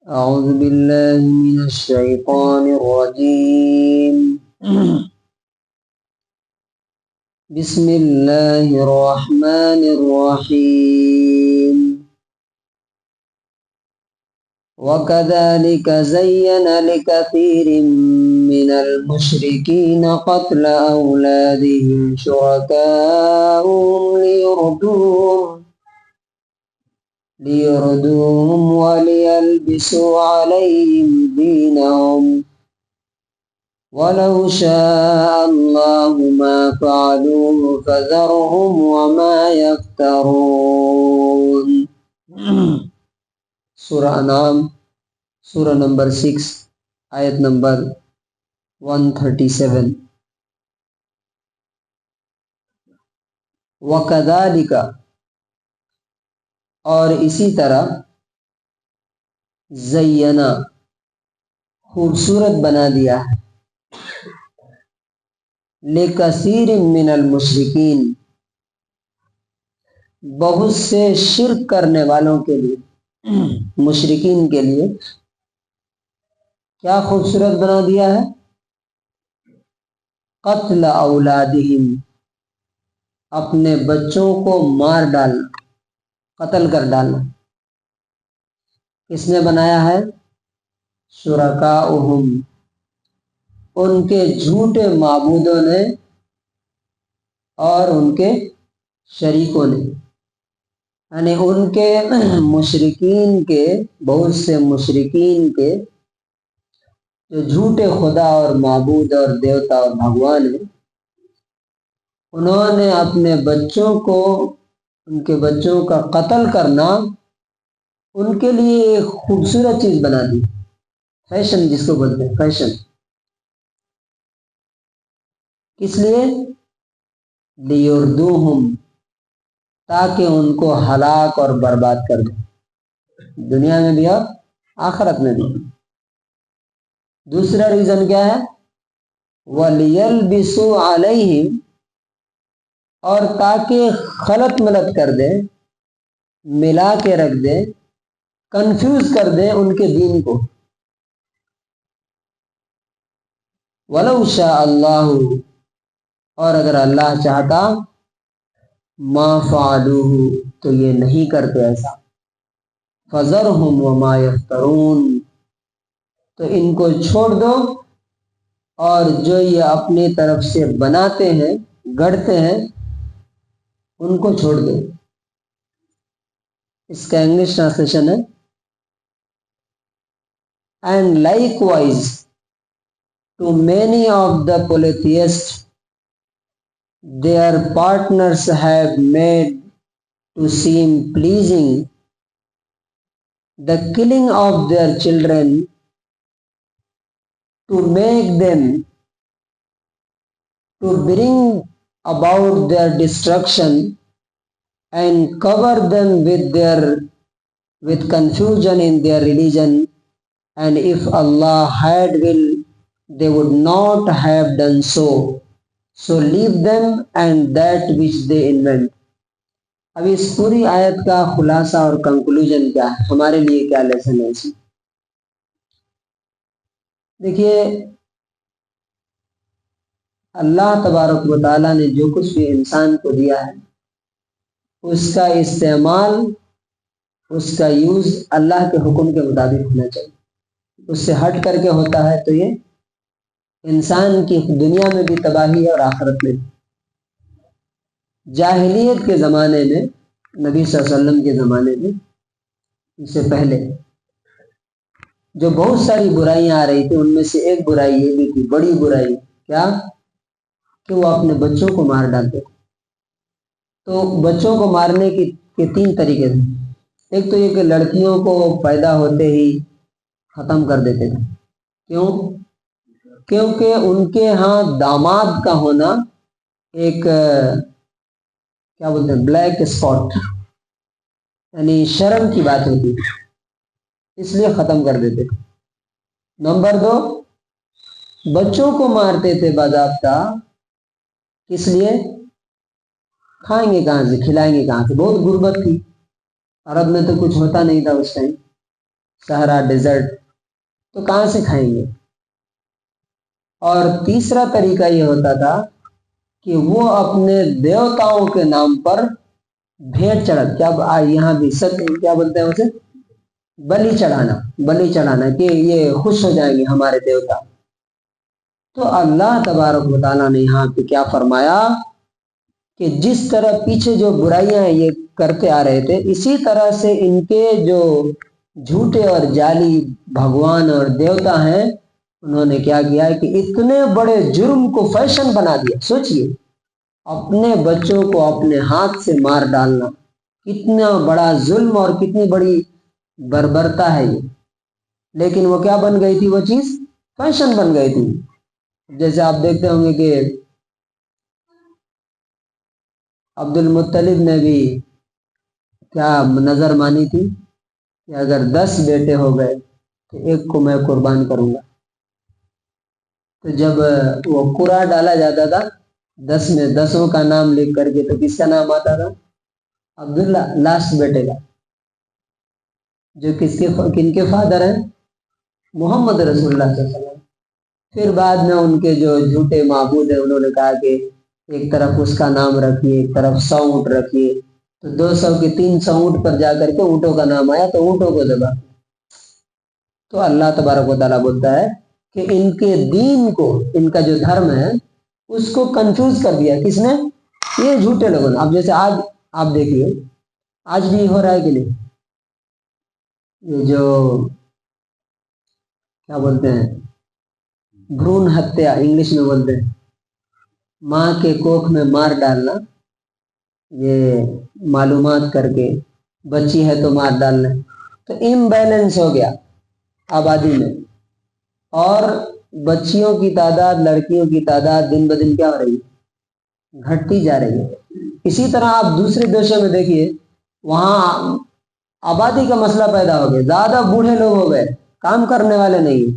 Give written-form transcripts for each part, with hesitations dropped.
أعوذ بالله من الشيطان الرجيم بسم الله الرحمن الرحيم وكذلك زين لكثير من المشركين قتل أولادهم شركاؤهم ليردوهم وليلبسوا عليهم دينهم ولو شاء الله ما فعلوه فذرهم وما يفترون. سورہ انعام سورہ نمبر 6 آیت نمبر 137. وَكَذَلِكَ اور اسی طرح زینا خوبصورت بنا دیا ہے لکثیر من المشرکین بہت سے شرک کرنے والوں کے لیے، مشرکین کے لیے کیا خوبصورت بنا دیا ہے؟ قتل اولادہم اپنے بچوں کو مار ڈالنا، قتل کر ڈالنا. کس نے بنایا ہے؟ شرکاؤہم ان کے جھوٹے معبودوں نے اور ان کے شریکوں نے، یعنی ان کے مشرکین کے، بہت سے مشرکین کے جو جھوٹے خدا اور معبود اور دیوتا اور بھگوان ہیں، انہوں نے اپنے بچوں کو، ان کے بچوں کا قتل کرنا ان کے لیے ایک خوبصورت چیز بنا دی. فیشن جس کو بولتے ہیں، فیشن. کس لیے؟ لیردوہم تاکہ ان کو ہلاک اور برباد کر دیں، دنیا میں بھی اور آخرت میں بھی. دوسرا ریزن کیا ہے؟ وَلِيَلْبِسُوا عَلَيْهِمْ اور تاکہ خلط ملط کر دیں، ملا کے رکھ دیں، کنفیوز کر دیں ان کے دین کو. وَلَوْ شَاءَ اللَّهُ اور اگر اللہ چاہتا، ما فعلوہ تو یہ نہیں کرتے ایسا. فذرہم وما یفترون تو ان کو چھوڑ دو اور جو یہ اپنی طرف سے بناتے ہیں، گڑھتے ہیں، ان کو چھوڑ دو. اس کا انگلش ٹرانسلیشن ہے and likewise to many of the polytheists their partners have made to seem pleasing the killing of their children to make them, to bring about their destruction and cover them with confusion in their religion, and if Allah had will they would not have done so. So leave them and that which they invent. اب اس پوری آیت کا خلاصہ اور conclusion کیا ہے، ہمارے لیے کیا لیسن ہے اس میں؟ دیکھیے، اللہ تبارک و تعالیٰ نے جو کچھ بھی انسان کو دیا ہے، اس کا استعمال، اس کا یوز اللہ کے حکم کے مطابق ہونا چاہیے. اس سے ہٹ کر کے ہوتا ہے تو یہ انسان کی دنیا میں بھی تباہی اور آخرت میں بھی. جاہلیت کے زمانے میں، نبی صلی اللہ علیہ وسلم کے زمانے میں، اس سے پہلے جو بہت ساری برائیاں آ رہی تھی، ان میں سے ایک برائی یہ بھی تھی، بڑی برائی کیا؟ کہ وہ اپنے بچوں کو مار ڈالتے تھے. تو بچوں کو مارنے کے 3 طریقے تھے. ایک تو یہ کہ لڑکیوں کو پیدا ہوتے ہی ختم کر دیتے تھے. کیوں؟ کیونکہ ان کے ہاں داماد کا ہونا ایک کیا بولتے ہیں، بلیک اسپاٹ، یعنی شرم کی بات ہوتی تھی، اس لیے ختم کر دیتے تھے. نمبر 2، بچوں کو مارتے تھے باضابطہ. کس لیے؟ کھائیں گے کہاں سے، کھلائیں گے کہاں سے؟ بہت غربت تھی، عرب میں تو کچھ ہوتا نہیں تھا اس ٹائم، सहरा डेजर्ट, तो कहाँ से खाएंगे। और तीसरा तरीका ये होता था कि वो अपने देवताओं के नाम पर भेंट चढ़ा, क्या यहाँ भी सत्य क्या बोलते हैं उसे, बलि चढ़ाना, बलि चढ़ाना कि ये खुश हो जाएंगे हमारे देवता। तो अल्लाह तबारक व तआला ने यहाँ पे क्या फरमाया कि जिस तरह पीछे जो बुराइयां ये करते आ रहे थे, इसी तरह से इनके जो झूठे और जाली भगवान और देवता हैं, उन्होंने क्या किया है कि इतने बड़े जुर्म को फैशन बना दिया। सोचिए, अपने बच्चों को अपने हाथ से मार डालना कितना बड़ा जुल्म और कितनी बड़ी बर्बरता है ये। लेकिन वो क्या बन गई थी, वो चीज फैशन बन गई थी। जैसे आप देखते होंगे कि अब्दुल मुत्तलिब ने भी क्या नजर मानी थी कि अगर 10 बेटे हो गए तो एक को मैं कुर्बान करूंगा। तो जब वो कुरा डाला जाता था 10 में 10 का नाम लिख करके, तो किसका नाम आता था, अब्दुल्ला, लास्ट बेटे का, जो किनके फादर हैं, मोहम्मद रसूलुल्लाह सल्लल्लाहु अलैहि वसल्लम। फिर बाद में उनके जो झूठे माबूद है, उन्होंने कहा कि एक तरफ उसका नाम रखिए, एक तरफ 100 ऊँट रखिए। तो 200 के 300 ऊँट पर जाकर के ऊँटों का नाम आया, तो ऊँटों को दबा। तो अल्लाह तबारक व तआला बोलता है कि इनके दीन को, इनका जो धर्म है उसको कंफ्यूज कर दिया। किसने, ये झूठे लोगों ने। अब जैसे आज आप देखिए, आज भी हो रहा है कि नहीं, ये जो क्या बोलते हैं, भ्रूण हत्या इंग्लिश में बोलते हैं, माँ के कोख में मार डालना, ये मालूमात करके बच्ची है तो मार डालना। तो इम्बैलेंस हो गया आबादी में, और बच्चियों की तादाद, लड़कियों की तादाद दिन ब दिन क्या हो रही है, घटती जा रही है। इसी तरह आप दूसरे देशों में देखिए, वहां आबादी का मसला पैदा हो गया, ज्यादा बूढ़े लोग हो गए, काम करने वाले नहीं।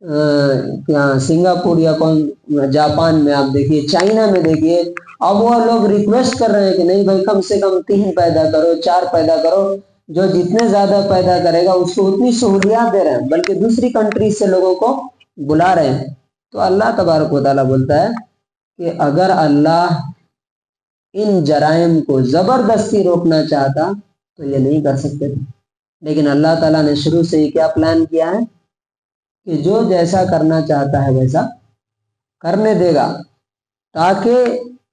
क्या सिंगापुर या कौन, जापान में आप देखिए, चाइना में देखिए, अब वो लोग रिक्वेस्ट कर रहे हैं कि नहीं भाई, कम से कम 3 पैदा करो, 4 पैदा करो, जो जितने ज्यादा पैदा करेगा उसको उतनी सहूलियत दे रहे हैं, बल्कि दूसरी कंट्री से लोगों को बुला रहे हैं। तो अल्लाह तबारक व तआला बोलता है कि अगर अल्लाह इन जराइम को जबरदस्ती रोकना चाहता तो ये नहीं कर सकते थे। लेकिन अल्लाह ताला ने शुरू से ही क्या प्लान किया है कि जो जैसा करना चाहता है वैसा करने देगा, ताकि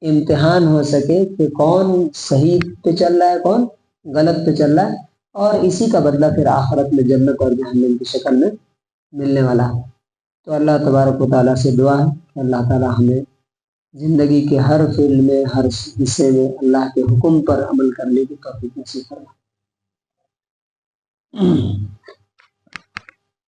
इम्तिहान हो सके कि कौन सही पे चल रहा है, कौन गलत पे चल रहा है, और इसी का बदला फिर आखिरत में जन्नत और जहन्नम की शक्ल में मिलने वाला है। तो अल्लाह तबारक व तआला से दुआ है कि अल्लाह ताला हमें ज़िंदगी के हर फील्ड में, हर हिस्से में अल्लाह के हुक्म पर अमल करने की तौफीक नसीब फरमाए।